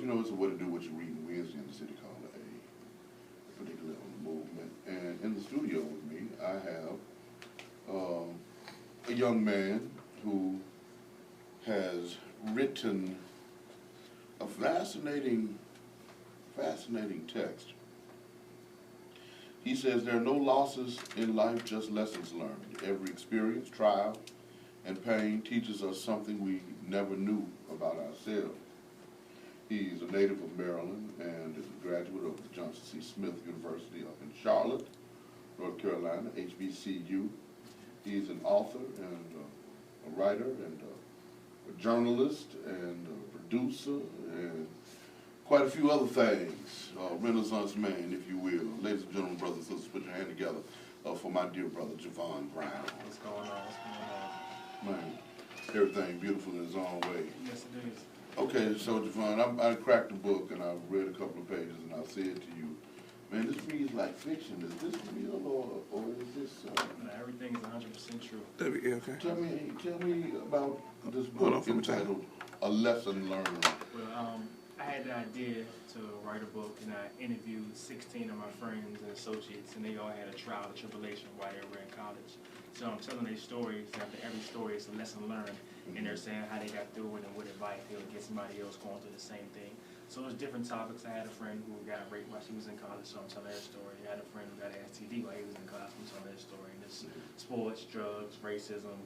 you know, it's a What to Do, What You Read Wednesday in the City Caller, particularly on the movement. And in the studio with me, I have a young man who has written a fascinating text. He says, there are no losses in life, just lessons learned. Every experience, trial, and pain teaches us something we never knew about ourselves. He's a native of Maryland and is a graduate of the Johnson C. Smith University up in Charlotte, North Carolina, HBCU. He's an author and a writer and a journalist and a producer and quite a few other things. Renaissance man, if you will. Ladies and gentlemen, brothers and sisters, put your hand together for my dear brother, Javon Brown. What's going on? What's going on? Man, everything beautiful in its own way. Yes, it is. Okay, so Javon, I cracked the book and I read a couple of pages and I said to you, man, this reads like fiction. Is this real or is this? Everything is 100% true. Okay. Tell me about this book entitled A Lesson Learned. Well, I had the idea to write a book, and I interviewed 16 of my friends and associates, and they all had a trial of tribulation while they were in college. So I'm telling their stories. After every story is a lesson learned, and they're saying how they got through it and what advice they would give somebody else going through the same thing. So it's different topics. I had a friend who got raped while she was in college, so I'm telling her story. I had a friend who got an STD while he was in college, I'm telling her story. And it's sports, drugs, racism,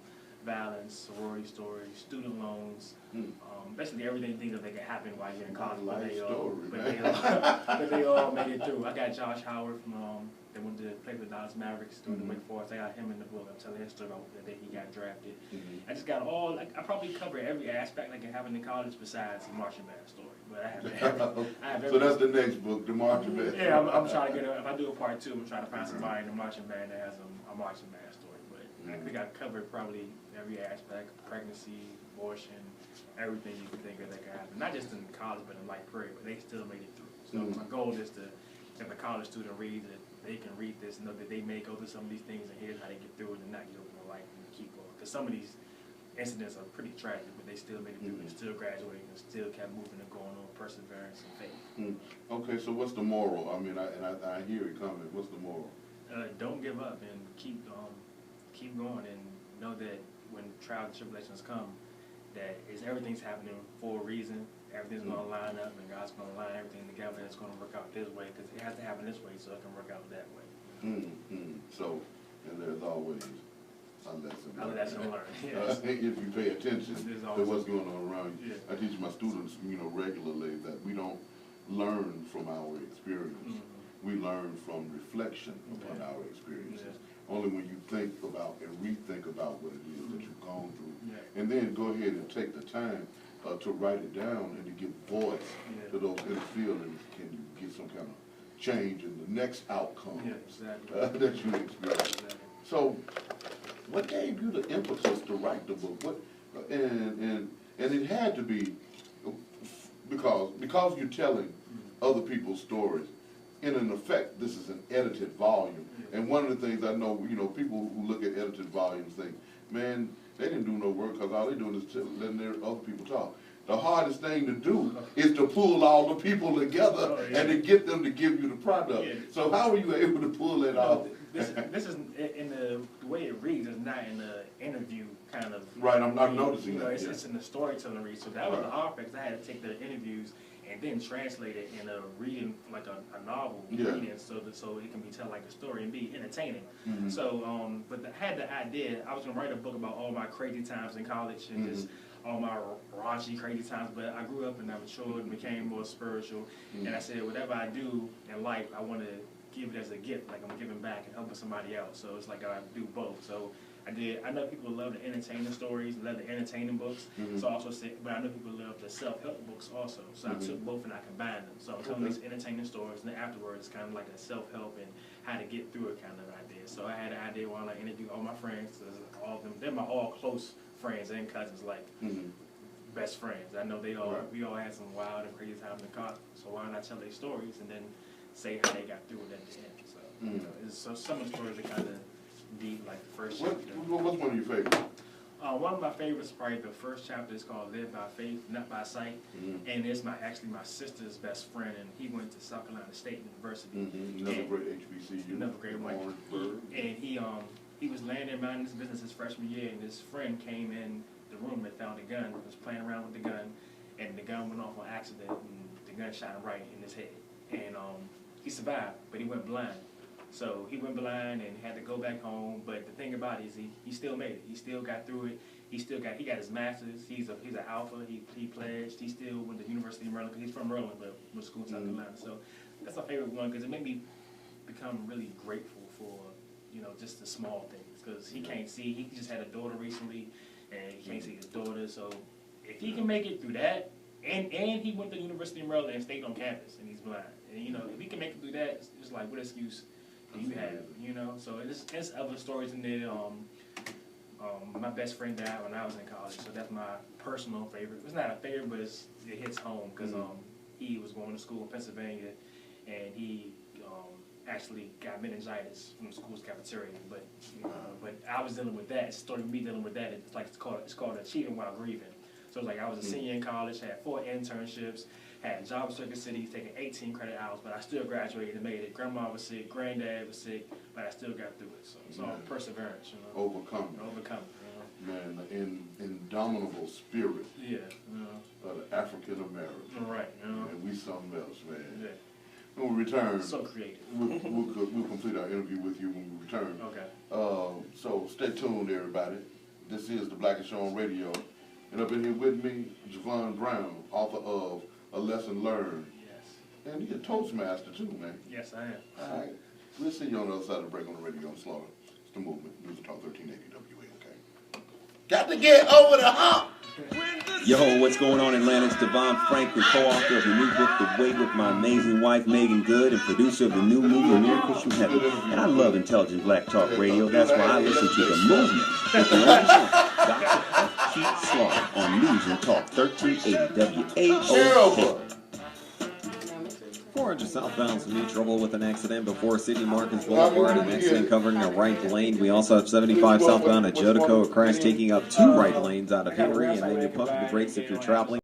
violence, sorority stories, student loans, basically everything that they can happen while you're in college. But they all made it through. I got Josh Howard from they went to play with Dallas Mavericks doing the Wake Forest. I got him in the book. I'm telling his story about the day he got drafted. I just got all, I probably cover every aspect that can happen in college besides the marching band story. But I have So that's the next book, the marching band. Yeah, I'm trying to get if I do a part 2, I'm trying to find somebody in the marching band that has a marching band story. But I think I covered probably every aspect: pregnancy, abortion, everything you can think of that can happen. Not just in college, but in life period. But they still made it through. So my goal is to, if a college student reads it, they can read this, know that they may go through some of these things, and here's how they get through it and not give up their life and keep going. Because some of these incidents are pretty tragic, but they still made it through and still graduating and still kept moving and going on, perseverance and faith. Okay, so what's the moral? I mean, I hear it coming. What's the moral? Don't give up and keep going, and know that when trials and tribulations come, that everything's happening for a reason. Everything's going to line up, and God's going to line everything together, and it's going to work out this way, because it has to happen this way so it can work out that way. So, and there's always a lesson learned. A lesson learned, yes. If you pay attention to what's going on around you. Yeah. I teach my students, regularly that we don't learn from our experience. We learn from reflection upon our experiences. Only when you think about and rethink about what it is that you've gone through. And then go ahead and take the time to write it down and to give voice to those in the field, and can you get some kind of change in the next outcome that you experience. So, what gave you the impetus to write the book? And it had to be because you're telling other people's stories. In effect, this is an edited volume. And one of the things I know, people who look at edited volumes think, man, they didn't do no work because all they're doing is letting other people talk. The hardest thing to do is to pull all the people together and to get them to give you the product. So how were you able to pull it off? This is in the way it reads is not in the interview kind of. Right, I'm noticing that. It's in the storytelling read. So that was the hard part, because I had to take the interviews and then translate it in a reading, like a novel reading, so it can be told like a story and be entertaining. So, but I had the idea, I was gonna write a book about all my crazy times in college and just all my raunchy, crazy times, but I grew up and I matured and became more spiritual, and I said, whatever I do in life, I want to give it as a gift, like I'm giving back and helping somebody else. So it's like I do both. So I know people love the entertaining stories, love the entertaining books. So I also said, but I know people love the self-help books also. So I took both and I combined them. So I'm telling these entertaining stories, and then afterwards, it's kind of like a self-help and how to get through it kind of idea. So I had an idea while I interviewed all my friends, all of them, they're my all close friends and cousins, like best friends. I know we all had some wild and crazy times in college. So why not tell their stories and then say how they got through it at the end? So some of the stories are kind of deep, like the first chapter. What's one of your favorites? One of my favorites, probably the first chapter, is called "Live by Faith, Not by Sight," and it's actually my sister's best friend, and he went to South Carolina State University. Another great HBCU. Another great one. Orangeburg. And he was laying there minding his business his freshman year, and his friend came in the room and found a gun. Was playing around with the gun, and the gun went off on accident, and the gun shot him right in his head. And he survived, but he went blind. So he went blind and had to go back home. But the thing about it is he still made it. He still got through it. He got his master's. He's an alpha. He pledged. He still went to the University of Maryland because he's from Maryland, but went to school in South Carolina. So that's my favorite one because it made me become really grateful for just the small things because he can't see. He just had a daughter recently, and he can't see his daughter. So if he can make it through that, and he went to the University of Maryland and stayed on campus, and he's blind. And if he can make it through that, it's like what excuse you have, so there's other stories in there. My best friend died when I was in college, so that's my personal favorite. It's not a favorite, but it hits home because he was going to school in Pennsylvania, and he actually got meningitis from the school's cafeteria. But I was dealing with that. It's story of me dealing with that. It's called achieving while grieving. So like I was a senior in college, had 4 internships. Had job in Circuit City, taking 18 credit hours, but I still graduated and made it. Grandma was sick, granddad was sick, but I still got through it. So it's all perseverance, Overcoming. Man, indomitable spirit. Yeah. Of the African American. Right. And we something else, man. Yeah. When we return, So creative. we'll complete our interview with you when we return. Okay. So stay tuned, everybody. This is the Black and Show on Radio, and up in here with me, Javon Brown, author of A Lesson Learned. Yes. And you're a Toastmaster too, man. Yes, I am. All right. We'll see you on the other side of the break on the radio on Slaughter. It's the movement. News Talk 1380 WAOK. Got to get over the hump. Yo, what's going on, Atlanta? It's Devon Franklin, co-author of the new book, The Way, with my amazing wife, Megan Good, and producer of the new movie, Miracles from Heaven. And I love intelligent black talk radio. That's why I listen to The Movement with the only one, Dr. F. Keith Slaughter, on News and Talk 1380 WAOK. 400 southbound, some new trouble with an accident before Sidney Marcus Boulevard, an accident covering a right lane. We also have 75 southbound at Jodico, a crash taking up 2 right lanes out of Henry, and then you pump the brakes if you're traveling.